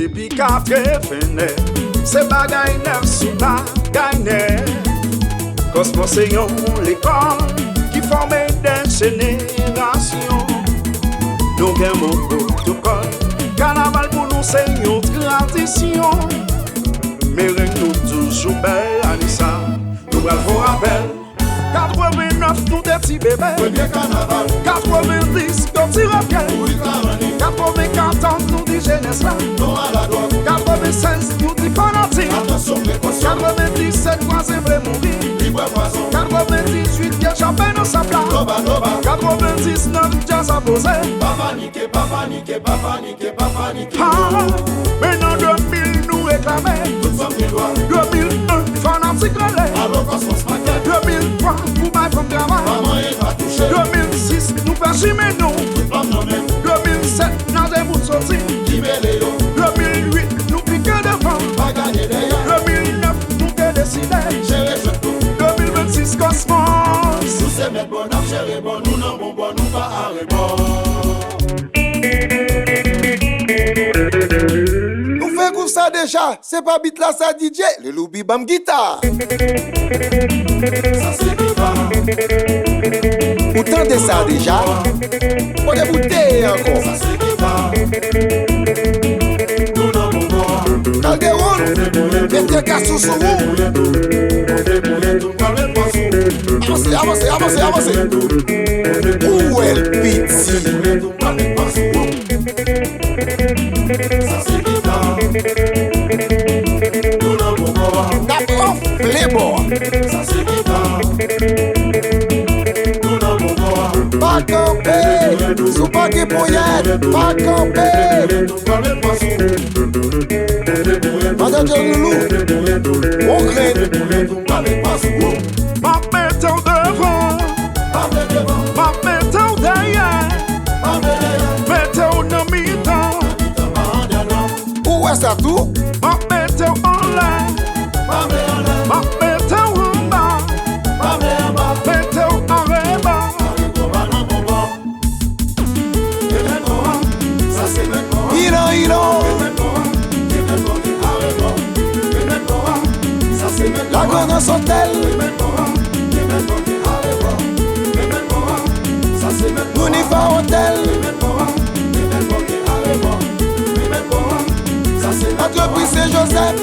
depuis 89, c'est bagaille neuf, c'est bagaille neuf. Cosmos c'est l'école qui forme des générations. Nous avons un protocole, carnaval pour nous c'est une tradition. Mais nous toujours belle, Anissa, nous allons rappel. 89, nous des petits bébés. Premier carnaval. 90, nous petits rockets. 84 ans, nous dit jeunesse là. Non à la drogue. 96, nous dit fanatique. Attention, précaution. 97, moi c'est vrai mourir. Libre poisson. 98, y'a champagne dans sa place. Loba, loba. 99, jazz à poser. Pas paniquer, pas paniquer, pas paniquer, pas paniquer. Ah, maintenant 2000, nous réclamer. Toute femme qui doit. 2001, fanatique relais. Alors Cosmos Maquette. 2003, pour ma femme travail. Maman est pas touchée. 2006, nous pas chimer nous. Toute femme non même. 2007, nous avons sorti. Qui met les yo. 2008, nous piquons devant. Pas gagner derrière. 2009, nous avons décidé. Chérie, je tout. 2026, Cosmos. Nous c'est mettre bon, nous chérie bon, nous non bon, bon, nous pas arrêt bon. Nous faisons comme ça déjà, c'est pas beat là ça DJ, le loubi bam guitare. Ça c'est différent. Vous tentez ça déjà, on est bouteille encore. Ça c'est différent. Nous non bon, bon. Calderon, mettez cassou sur vous. Avancez, avancez, avancez, avancez. Où est le beat? Ça c'est différent. Nous non bon, bon. Cap off les bords. Ça c'est différent. Nous non bon, bon. Pas camper, sous pas qui brouillette. Pas camper. Madame Loulou, on crée. Ma mettre en devant, ma mettre en derrière, mettre en mi-temps, Où est ça tout? ma mettre en l'air, ma mettre en bas, mettre en rêve. Ilan, la grande sentelle. Nous n'y va hôtel. Entreprise Saint-Joseph.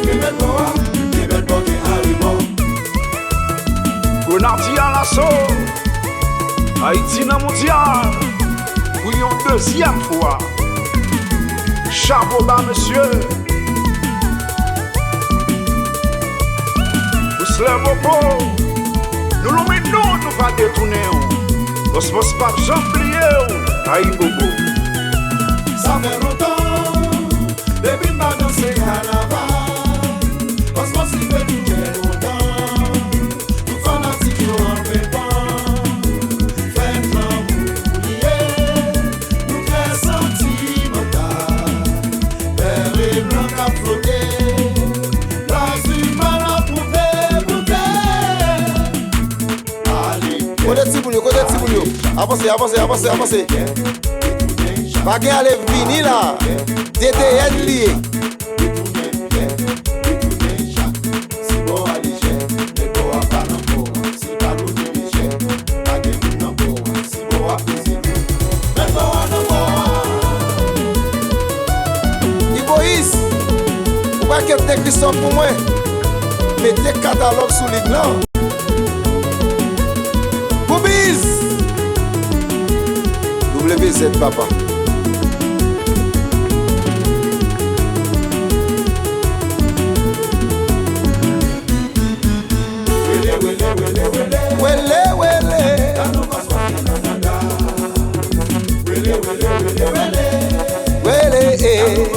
Grenadier à l'assaut, Haïti dans le mondial, pour une deuxième fois. Chapeau bas, monsieur. Vous se lèvez au pot, nous l'oublions, nous pas détourner. Cosmos pas j'oublier, aïe bobo. Ça fait longtemps, depuis ma danse carnaval. Cosmos il fait tout quel longtemps. Tout fanatique nous en fait pas. Faites l'amour lié, nous très sentimental. Vert et blanc à flotter, la humaine a prouvé. Allez, Côté Tiboulio. Avancez, avancez, avancez, avancez. Pas qu'à aller venir là. DTN lié. Iboïs, vous voyez que t'es Christophe pour moi. Mettez catalogue sous les blancs. Boubiz WZ papa. Wele, wele. Wele, eh.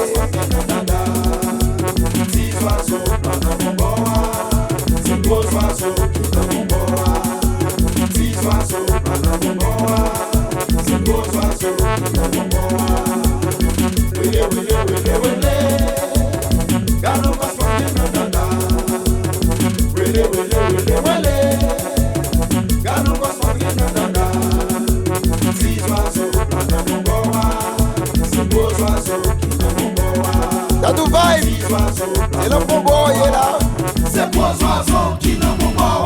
T'as tout vibe. C'est le bon boy là. C'est pour oiseaux qui n'ont mon bois.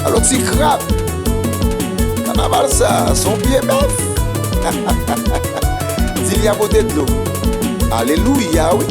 Alors petit crabe. Carnaval ça, son pied bœuf. Dis-lui à côté de l'eau. Alléluia, oui.